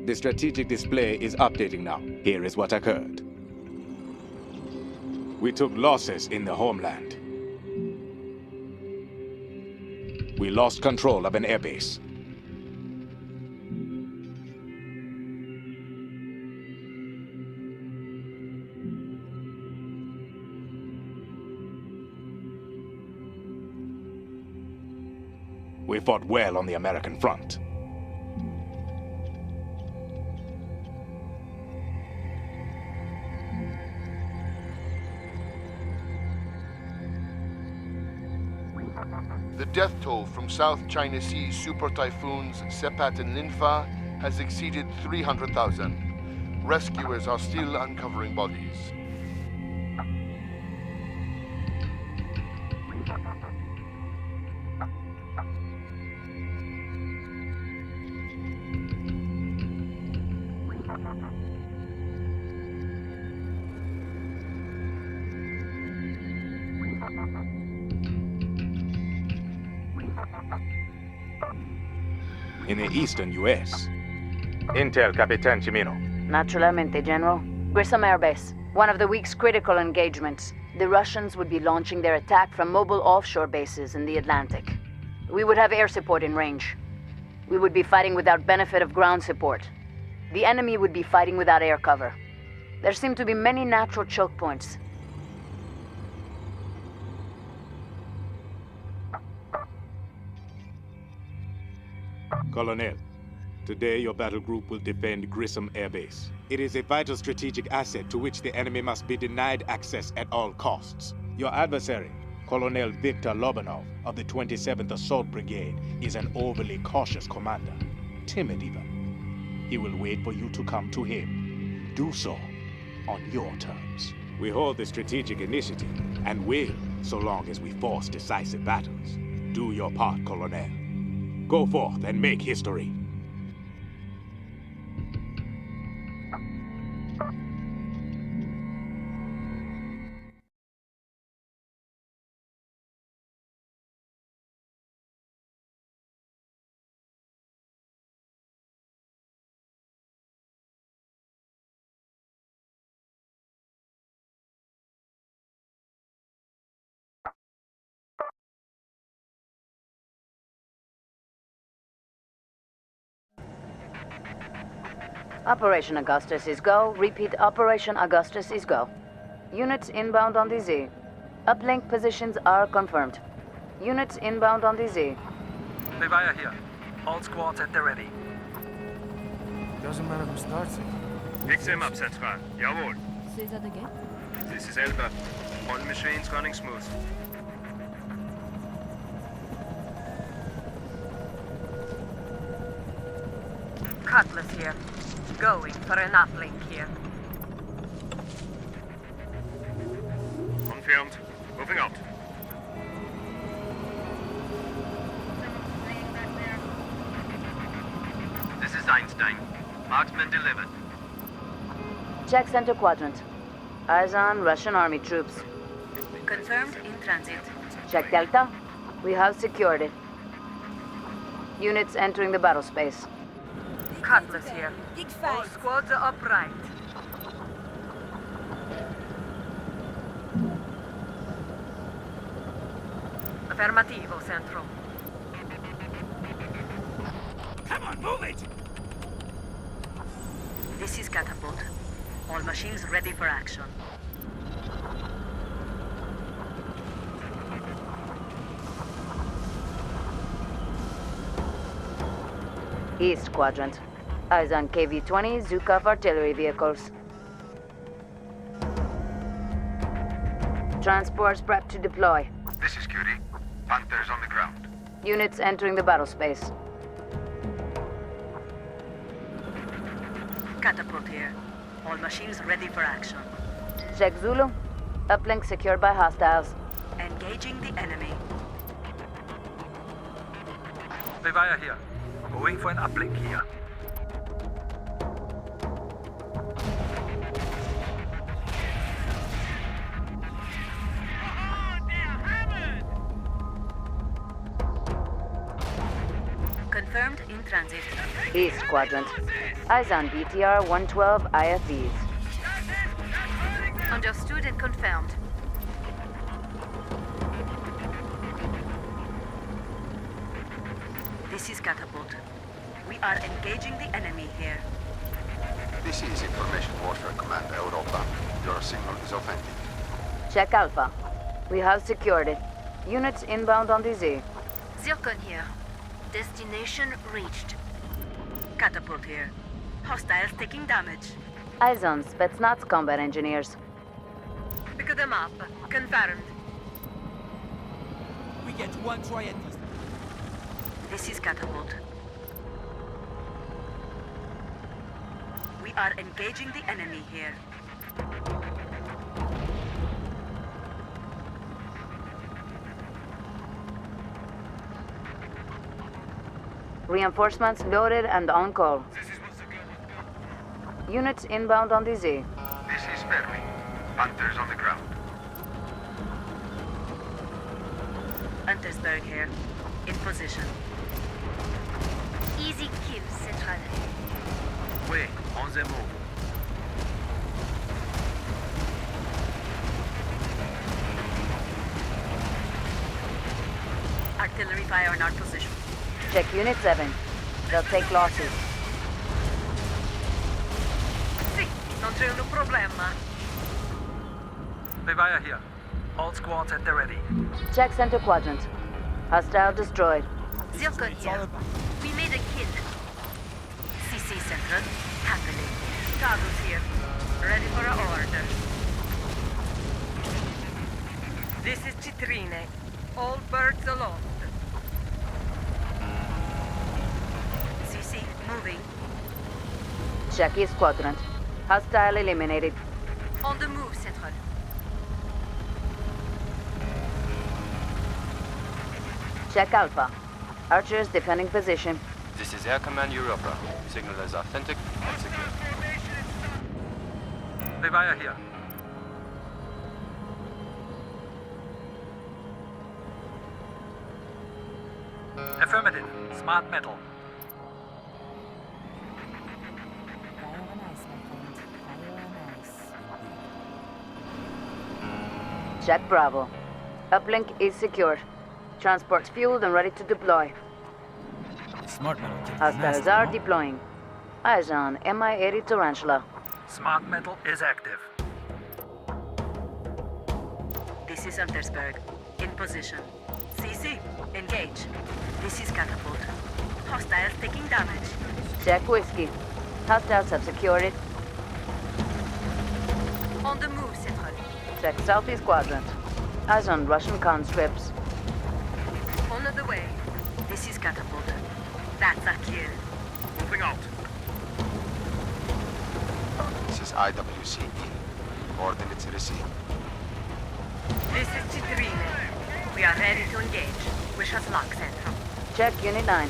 The strategic display is updating now. Here is what occurred. We took losses in the homeland. We lost control of an airbase. We fought well on the American front. The death toll from South China Sea super typhoons Sepat and Linfa has exceeded 300,000. Rescuers are still uncovering bodies. In the eastern U.S. Intel, Capitan Chimino. Naturalmente, General. Grissom Air Base, one of the week's critical engagements. The Russians would be launching their attack from mobile offshore bases in the Atlantic. We would have air support in range. We would be fighting without benefit of ground support. The enemy would be fighting without air cover. There seem to be many natural choke points. Colonel, today your battle group will defend Grissom Air Base. It is a vital strategic asset to which the enemy must be denied access at all costs. Your adversary, Colonel Viktor Lobanov of the 27th Assault Brigade, is an overly cautious commander, timid even. He will wait for you to come to him. Do so on your terms. We hold the strategic initiative, and will, so long as we force decisive battles. Do your part, Colonel. Go forth and make history. Operation Augustus is go. Repeat, Operation Augustus is go. Units inbound on the Z. Uplink positions are confirmed. Units inbound on the Z. Levaya here. All squads at the ready. Doesn't matter who starts it. Pick them up, Central. Jawohl. Say that again? This is Elba. All machines running smooth. Cutlass here. Going for an uplink here. Confirmed. Moving out. This is Einstein. Marksman delivered. Check center quadrant. Eyes on Russian army troops. Confirmed in transit. Check Delta. We have secured it. Units entering the battle space. Cutlass here. All squads are upright. Affirmativo, Central. Come on, move it! This is Catapult. All machines ready for action. East quadrant. Eyes on KV-20 Zukov artillery vehicles. Transports prepped to deploy. This is Cutie. Panthers on the ground. Units entering the battle space. Catapult here. All machines ready for action. Check Zulu. Uplink secured by hostiles. Engaging the enemy. Levaya here. Going for an uplink here. Confirmed in transit. East Quadrant. Eyes on BTR 112 IFVs. Understood and confirmed. This is Catapult. We are engaging the enemy here. This is Information Warfare Command Europa. Your signal is authentic. Check Alpha. We have secured it. Units inbound on the Z. Zircon here. Destination reached. Catapult here. Hostiles taking damage. Eyes on Spetsnaz combat engineers. Pick them up. Confirmed. We get one try at this. This is Catapult. We are engaging the enemy here. Reinforcements loaded and on call. Units inbound on the Z. This is Perry. Hunters on the ground. Untersberg here. In position. Easy kill, Central. Oui, on the move. Artillery fire in our position. Check Unit 7. They'll take losses. Sì, non c'è un problema. Revire here. All squads at the ready. Check Center Quadrant. Hostile destroyed. Zircon here. We made a kill. CC Central. Happening. Cargo's here. Ready for our orders. This is Citrine. All birds aloft. CC, moving. Check East Quadrant. Hostile eliminated. On the move, Central. Check Alpha. Archers defending position. This is Air Command Europa. Signal is authentic and secure. Revire here. Affirmative. Smart metal. Check Bravo. Uplink is secured. Transport's fueled and ready to deploy. Smart metal. Hostiles are deploying. Eyes on Mi-80 Tarantula. Smart metal is active. This is Untersberg. In position. CC, engage. This is Catapult. Hostiles taking damage. Check Whiskey. Hostiles have secured it. On the move, Central. Check Southeast Quadrant. Eyes on Russian conscripts. On the way. This is Catapult. That's a kill. Moving out. This is IWC. Coordinates received. This is Citrine. We are ready to engage. Wish us luck, Central. Check Unit 9.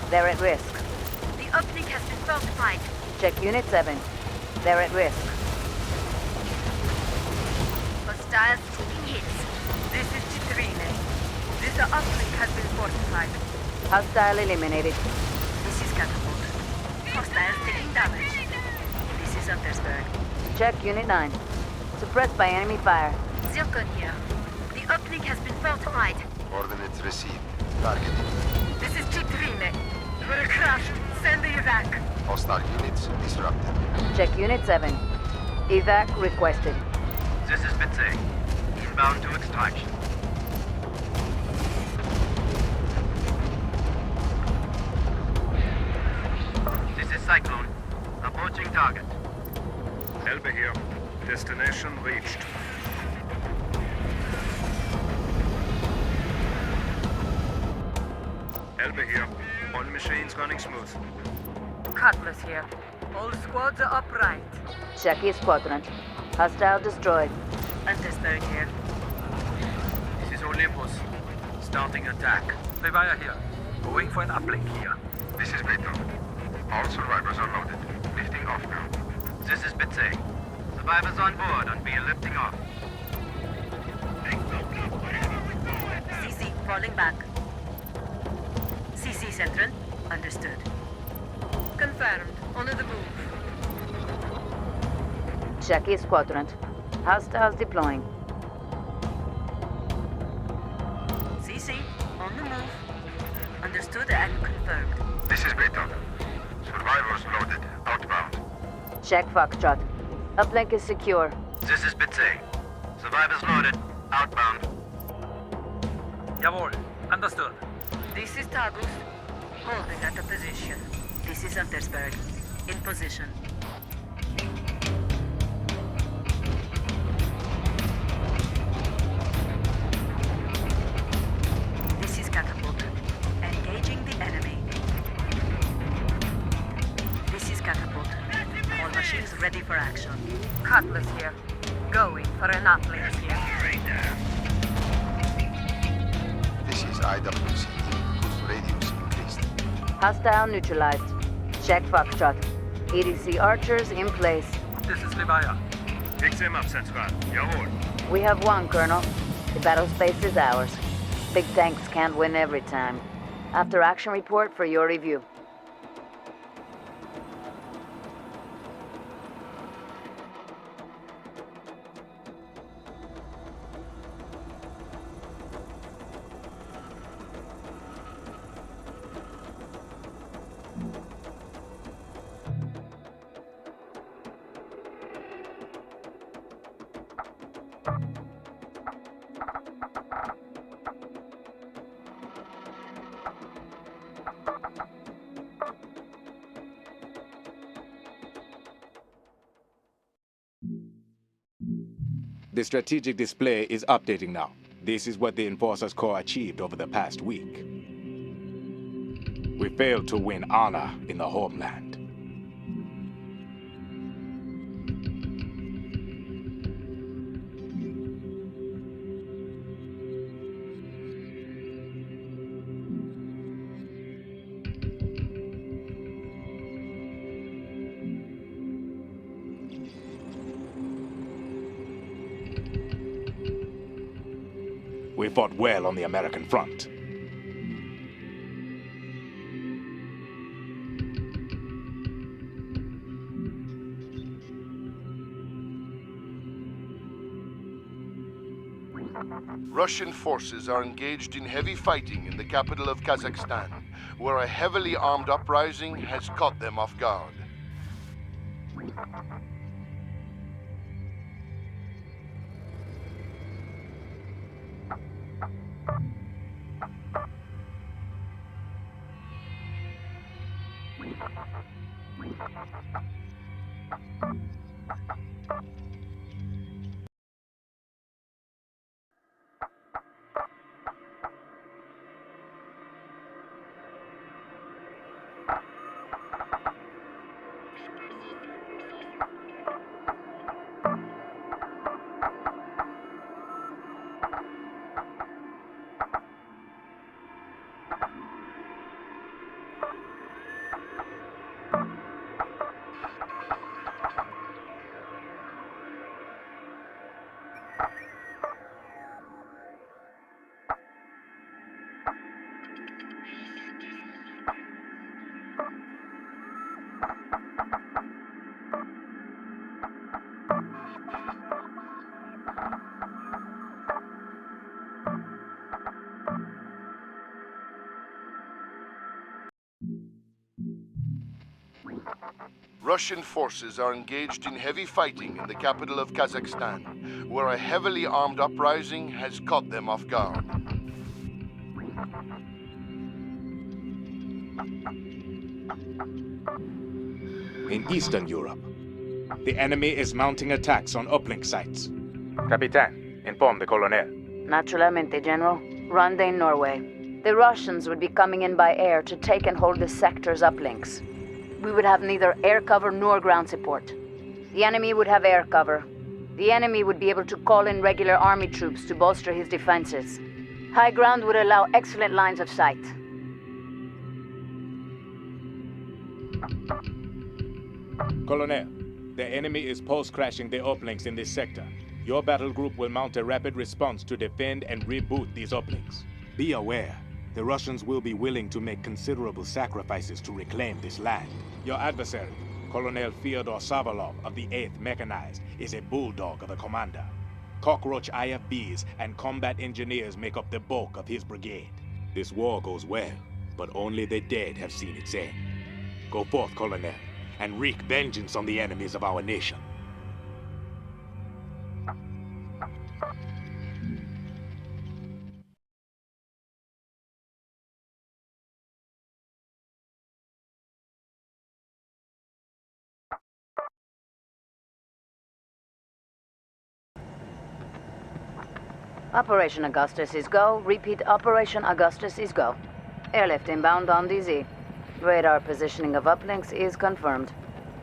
They're at risk. The uplink has been fortified. Check Unit 7. They're at risk. Hostiles taking hits. This is Citrine. This uplink has been fortified. Hostile eliminated. This is Catapult. Hostiles taking damage. This is Untersberg. Check Unit 9. Suppressed by enemy fire. Zircon here. The uplink has been fortified. Coordinates received. Targeting. This is Citrine. We're crushed. Send the evac. Hostile units disrupted. Check Unit 7. Evac requested. This is Bitsy. Inbound to extraction. This is Cyclone. Approaching target. Elbe here. Destination reached. Elbe here. All machines running smooth. Cutlass here. All squads are upright. Check East Quadrant. Hostile destroyed. Untersberg here. This is Olympus. Starting attack. Revire here. Going for an uplink here. This is Beto. All survivors are loaded. Lifting off now. This is Bitsy. Survivors on board and be lifting off. CC falling back. CC Central. Understood. Confirmed. On the move. Check East Quadrant. Hostiles deploying. CC, on the move. Understood and confirmed. This is Beto. Survivors loaded. Outbound. Check Foxtrot. Uplink is secure. This is Bitsy. Survivors loaded. Outbound. Jawohl. Understood. This is Tagus. Holding at a position. This is Untersberg. In position. This is Catapult. Engaging the enemy. This is Catapult. All machines ready for action. Cutlass here. Going for an uplink here. This is IWC. Radius increased. Hostile neutralized. Check Foxtrot. EDC archers in place. This is Levaya. Fix him up, Central. Jawohl. We have one, Colonel. The battle space is ours. Big tanks can't win every time. After action report for your review. The strategic display is updating now. This is what the Enforcers Corps achieved over the past week. We failed to win honor in the homeland. We fought well on the American front. Russian forces are engaged in heavy fighting in the capital of Kazakhstan, where a heavily armed uprising has caught them off guard. Russian forces are engaged in heavy fighting in the capital of Kazakhstan, where a heavily armed uprising has caught them off guard. In Eastern Europe, the enemy is mounting attacks on uplink sites. Capitan, inform the Colonel. Naturalmente, General. Ronde in Norway. The Russians would be coming in by air to take and hold the sector's uplinks. We would have neither air cover nor ground support. The enemy would have air cover. The enemy would be able to call in regular army troops to bolster his defenses. High ground would allow excellent lines of sight. Colonel, the enemy is post-crashing the uplinks in this sector. Your battle group will mount a rapid response to defend and reboot these uplinks. Be aware, The Russians will be willing to make considerable sacrifices to reclaim this land. Your adversary, Colonel Fyodor Savalov of the 8th Mechanized, is a bulldog of a commander. Cockroach IFBs and combat engineers make up the bulk of his brigade. This war goes well, but only the dead have seen its end. Go forth, Colonel, and wreak vengeance on the enemies of our nation. Operation Augustus is go. Repeat, Operation Augustus is go. Airlift inbound on DZ. Radar positioning of uplinks is confirmed.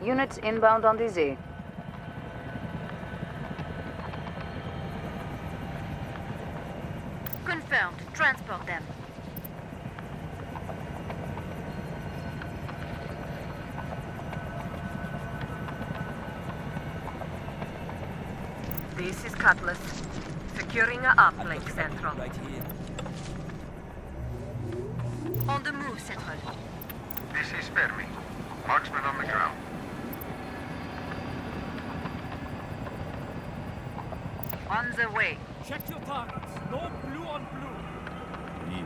Units inbound on DZ. Confirmed. Transport them. This is Cutlass. Securing a uplink, Central. Right here. On the move, Central. This is Fermi. Marksman on the ground. On the way. Check your targets. No blue on blue.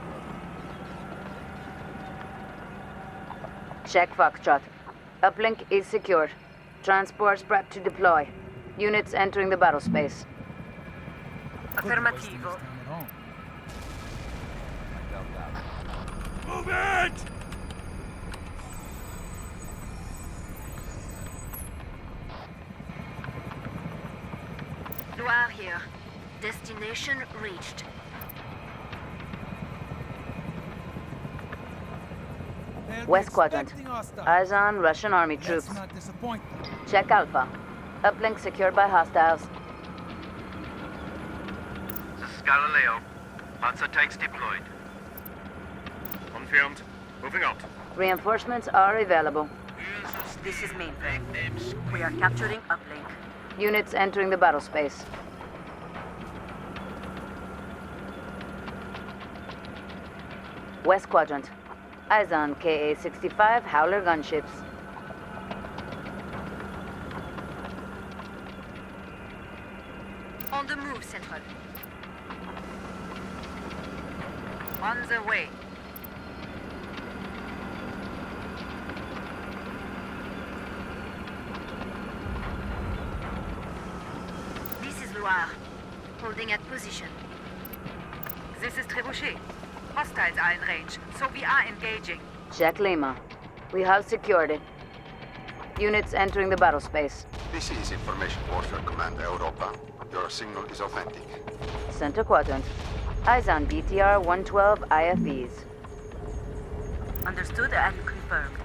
Check Foxtrot. Uplink is secured. Transports prepped to deploy. Units entering the battle space. Affermativo. Move it! Noir here. Destination reached. West Quadrant. Eyes on Russian army troops. Let's not disappoint them. Check Alpha. Uplink secured by hostiles. This is Galileo. Panzer tanks deployed. Confirmed. Moving out. Reinforcements are available. This is Mainframe. We are capturing uplink. Units entering the battle space. West Quadrant. Eyes on KA-65 Howler gunships. On the move, Central. On the way. This is Loire. Holding at position. This is Trebuchet. Hostiles are in range, so we are engaging. Check Lima. We have secured it. Units entering the battle space. This is Information Warfare Command Europa. Your signal is authentic. Center Quadrant. Eyes on BTR-112 IFVs. Understood and confirmed.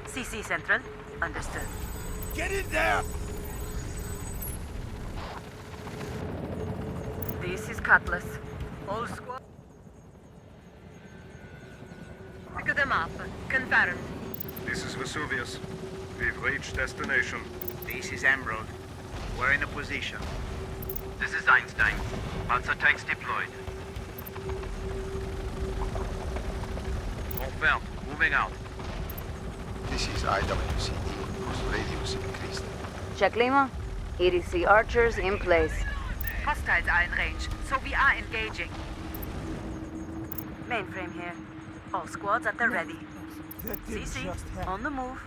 CC Central. Understood. Get in there! This is Cutlass. All squad. Pick them up. Confirmed. This is Vesuvius. We've reached destination. This is Emerald. We're in a position. This is Einstein. Panzer tanks deployed. Confirmed. Moving out. This is IWCE, whose radius increased. Check Lima. EDC archers in place. Hostiles are in range, so we are engaging. Mainframe here. All squads at the ready. CC, on the move.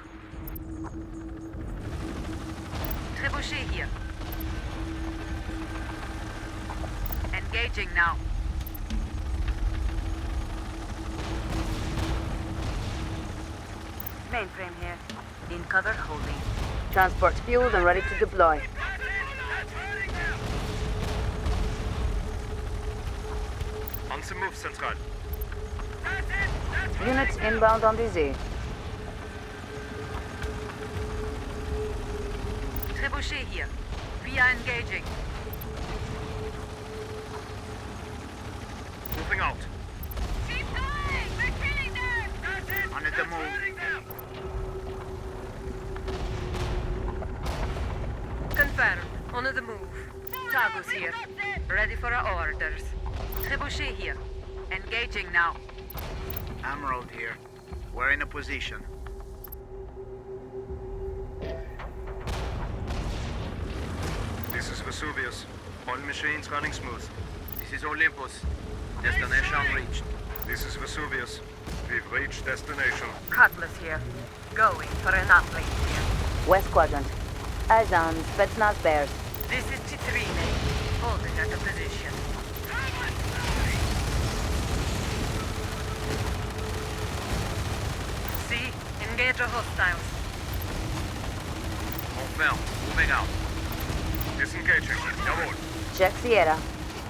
Trebuchet here. Engaging now. Mainframe here. In cover holding. Transports fueled and ready to deploy. On the move, Central. Units inbound on DZ. Trebuchet here. We are engaging. Moving out. Keep going! We're killing them! On the move. Confirmed. On the move. Tagus here. Ready for our orders. Trebuchet here. Engaging now. Emerald here. We're in a position. This is Vesuvius. All machines running smooth. This is Olympus. Destination reached. This is Vesuvius. We've reached destination. Cutlass here. Going for an uplink here. West Quadrant. Eyes on Spetsnaz Bears. This is Citrine. Holding at a position. See? Engage a hostiles. Confirmed. Moving out. Disengaging. Jawohl. Check Sierra.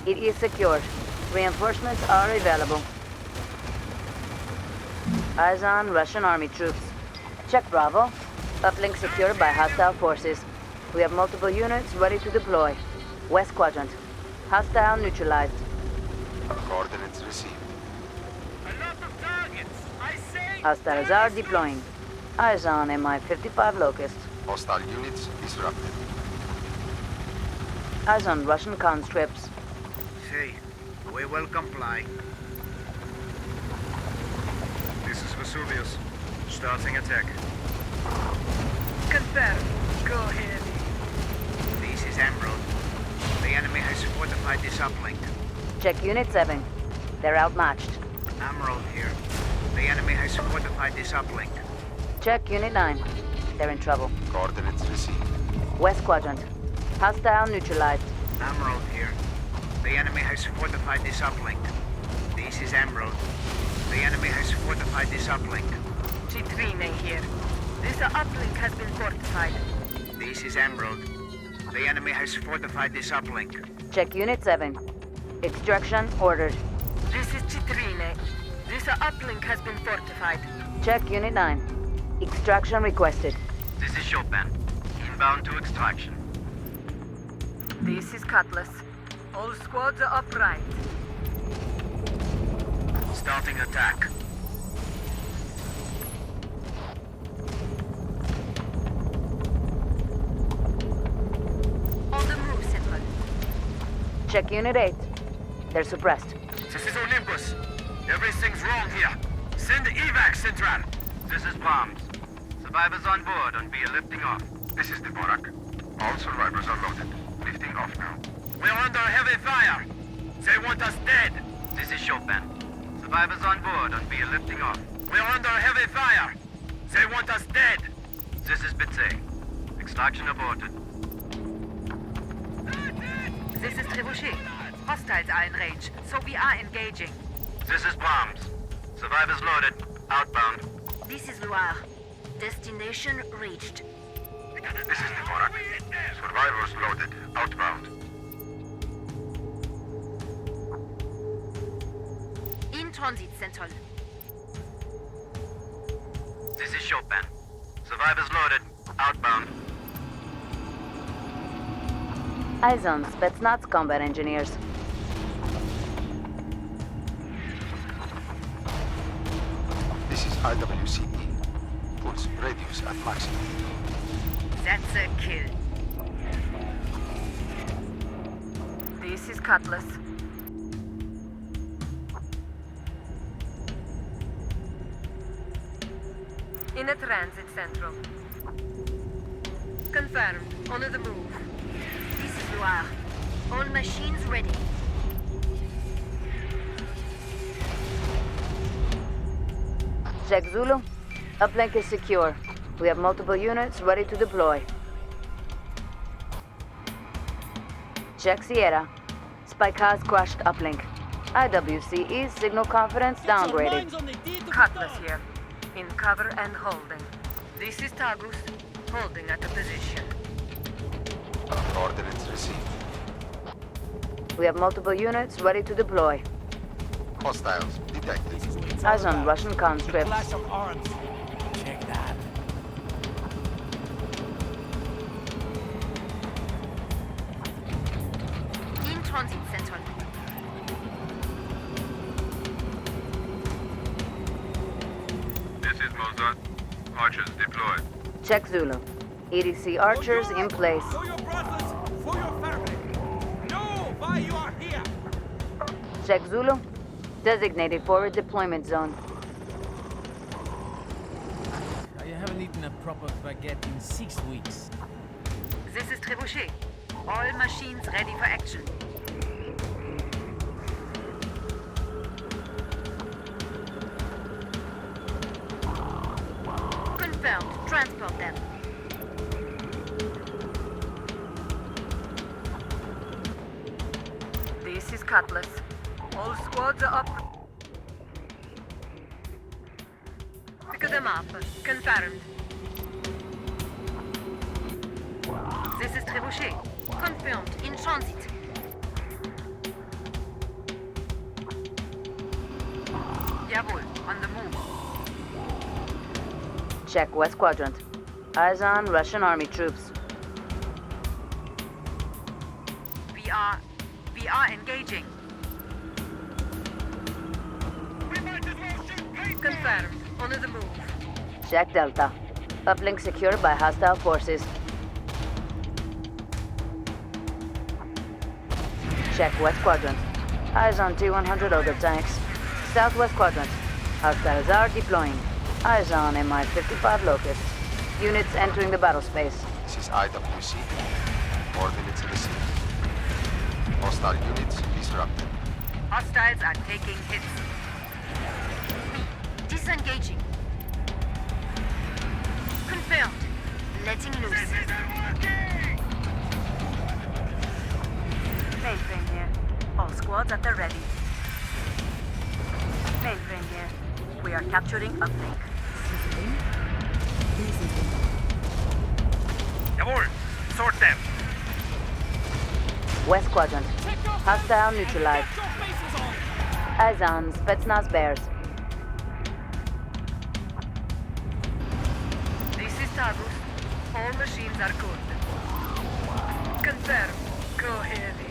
It is secured. Reinforcements are available. Eyes on Russian army troops. Check Bravo. Uplink secured by hostile forces. We have multiple units ready to deploy. West Quadrant. Hostile neutralized. Coordinates received. A lot of targets. I say. Hostiles are deploying. Eyes on Mi-55 Locust. Hostile units disrupted. Eyes on Russian conscripts. Say, we will comply. This is Vesuvius. Starting attack. Confirm. Go ahead. This is Emerald. The enemy has fortified this uplink. Check Unit 7. They're outmatched. Emerald here. The enemy has fortified this uplink. Check Unit 9. They're in trouble. Coordinates received. West Quadrant. Hostile neutralized. Emerald here. The enemy has fortified this uplink. This is Emerald. The enemy has fortified this uplink. Citrine here. This uplink has been fortified. This is Emerald. The enemy has fortified this uplink. Check Unit 7. Extraction ordered. This is Citrine. This uplink has been fortified. Check Unit 9. Extraction requested. This is Chopin. Inbound to extraction. This is Cutlass. All squads are upright. Starting attack. On the move, Central. Check Unit 8. They're suppressed. This is Olympus. Everything's wrong here. Send EVAC, Central. This is Brahms. Survivors on board and be lifting off. This is Dvorak. All survivors are loaded. Lifting off now. We're under heavy fire. They want us dead. This is Chopin. Survivors on board and be lifting off. We're under heavy fire. They want us dead. This is Bitsay. Extraction aborted. This is Trebuchet. Hostiles are in range, so we are engaging. This is Brahms. Survivors loaded. Outbound. This is Loire. Destination reached. This is Dvorak. Survivors loaded. Outbound. In transit, Central. This is Chopin. Survivors loaded. Outbound. Eyes on Spetsnaz combat engineers. This is IWCE. Pulse radius at maximum. That's a kill. This is Cutlass. In a transit, Central. Confirmed. On the move. This is Loire. All machines ready. Check Zulu. Uplink is secure. We have multiple units ready to deploy. Check Sierra. Spike has crushed uplink. IWCE signal confidence downgraded. Cutlass here. In cover and holding. This is Tagus. Holding at a position. Coordinates received. We have multiple units ready to deploy. Hostiles detected. Eyes on Russian conscripts. Clash of arms. Check that. In transit, Central. This is Mozart. Archers deployed. Check Zulu. EDC archers in place. For your brothers, for your family. Know why you are here. Check Zulu. Designated for a deployment zone. haven't eaten a proper baguette in 6 weeks. This is Trebuchet. All machines ready for action. Confirmed. Transport them. This is Cutlass. All squads are up. Pick them up. Confirmed. This is Trebuchet. Confirmed. In transit. Jawohl, on the move. Check West Quadrant. Eyes on Russian army troops. We are engaging. Confirmed. On the move. Check Delta. Uplink secured by hostile forces. Check West Quadrant. Eyes on T-100 Ogre tanks. Southwest Quadrant. Hostiles are deploying. Eyes on Mi-55 Locust. Units entering the battle space. This is IWC. Coordinates received. Hostile units disrupted. Hostiles are taking hits. Disengaging. Confirmed. Letting loose. Mainframe here. All squads at the ready. Mainframe here. We are capturing uplink. Jawohl! Sort them! West Quadrant. Hostile neutralized. Eyes on Spetsnaz Bears. This is Tagus. All machines are good. Confirm. Go heavy.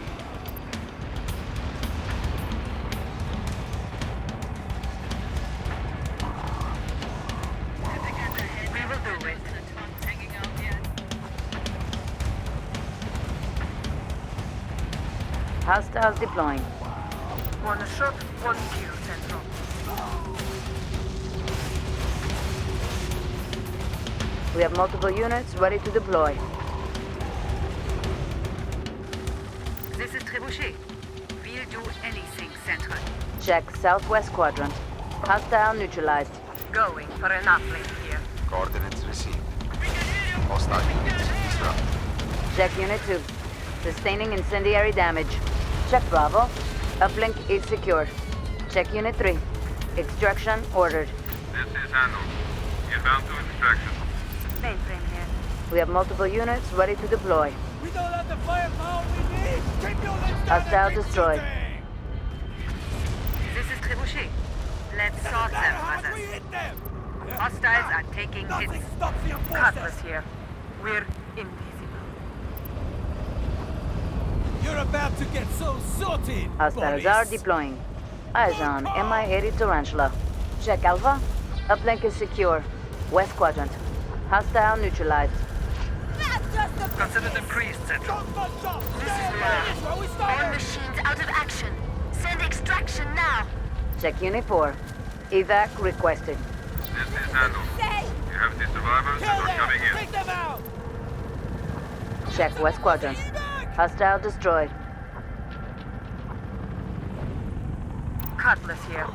We will do it. Hostiles deploying. One shot, one kill, Central. We have multiple units ready to deploy. This is Trebuchet. We'll do anything, Central. Check Southwest Quadrant. Hostile neutralized. Going for an uplink here. Coordinates received. Hostile units disrupted. Check Unit 2. Sustaining incendiary damage. Check Bravo. Uplink is secured. Check Unit 3. Extraction ordered. This is handled. Inbound to extraction. Mainframe here. We have multiple units ready to deploy. We don't have the firepower we need! Keep your lips down Hostile and keep destroyed. shooting! This is Trebuchet. Let's sort them, How brothers. we hit them? Hostiles are taking Nothing hits. stops the Cutlass enforcers! here. We're invisible. You're about to get so sorted, Hostiles Boris. are deploying. Eyes on Mi-80 Tarantula. Check Alpha. Uplink is secure. West Quadrant. Hostile neutralized. Consider them creased, Central. All machines out of action. Send extraction now. Check Unit 4. Evac requested. This is handled. You have the survivors that are coming in. Take them out! Check West Quadrant. Hostile destroyed. Cutlass here.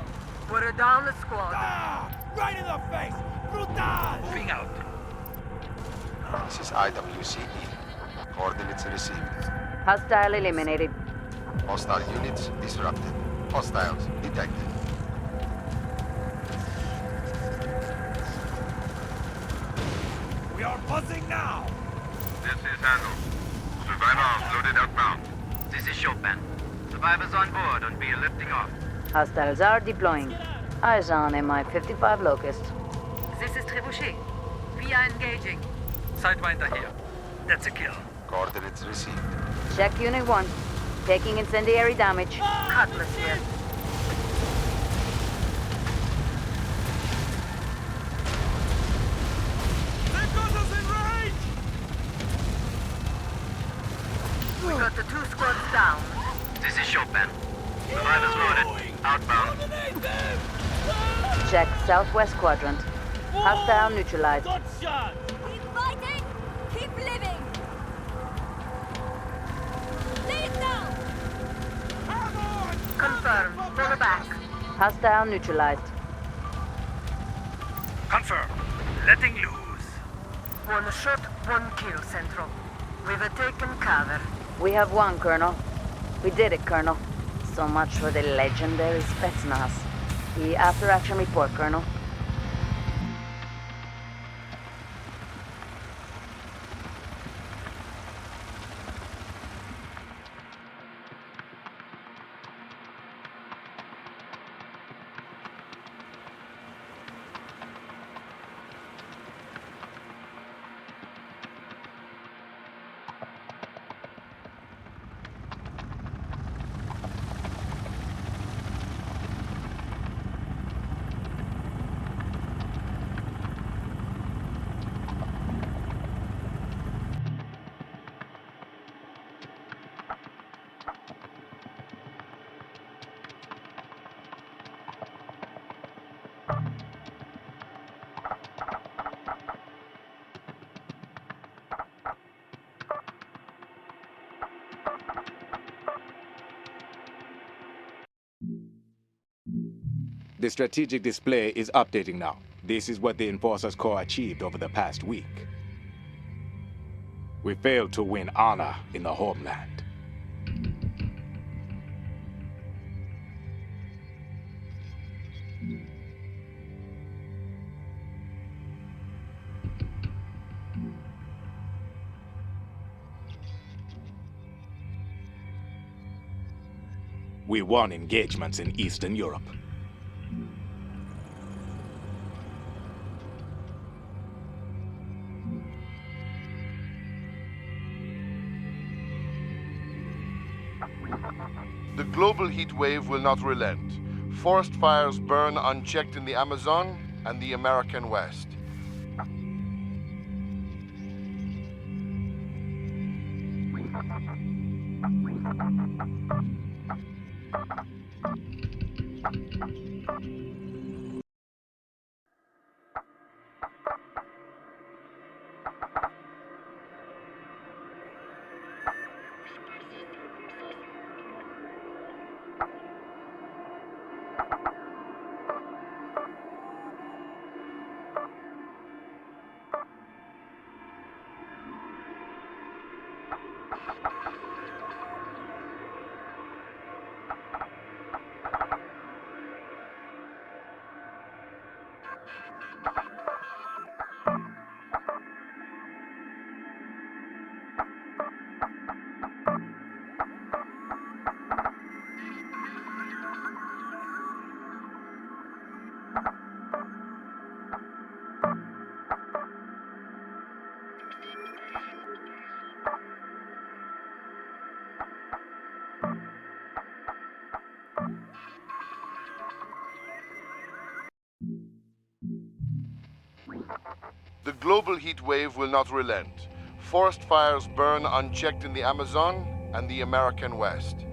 We're down the squad. Ah! Right in the face! Brutal! Moving out. This is IWC. Coordinates received. Hostile eliminated. Hostile units disrupted. Hostiles detected. We are buzzing now! This is handled. Survivors loaded outbound. This is Chopin. Survivors on board and we are lifting off. Hostiles are deploying. Eyes on Mi-55 Locust. This is Trebuchet. We are engaging. Sidewinder here. That's a kill. Coordinates received. Check Unit 1. Taking incendiary damage. Cutlass here. They've got us in range! We got the two squads down. This is Chopin. Survivors loaded. Outbound. Check Southwest Quadrant. Hostile neutralized. Good shot! Keep fighting! Keep living! Lay it down! Confirm. Pull back. Hostile neutralized. Confirm. Letting loose. One shot, one kill, Central. We've taken cover. We have won, Colonel. We did it, Colonel. So much for the legendary Spetsnaz. The after-action report, Colonel. The strategic display is updating now. This is what the Enforcers Corps achieved over the past week. We failed to win honor in the homeland. We won engagements in Eastern Europe. The global heat wave will not relent. Forest fires burn unchecked in the Amazon and the American West. The global heat wave will not relent. Forest fires burn unchecked in the Amazon and the American West.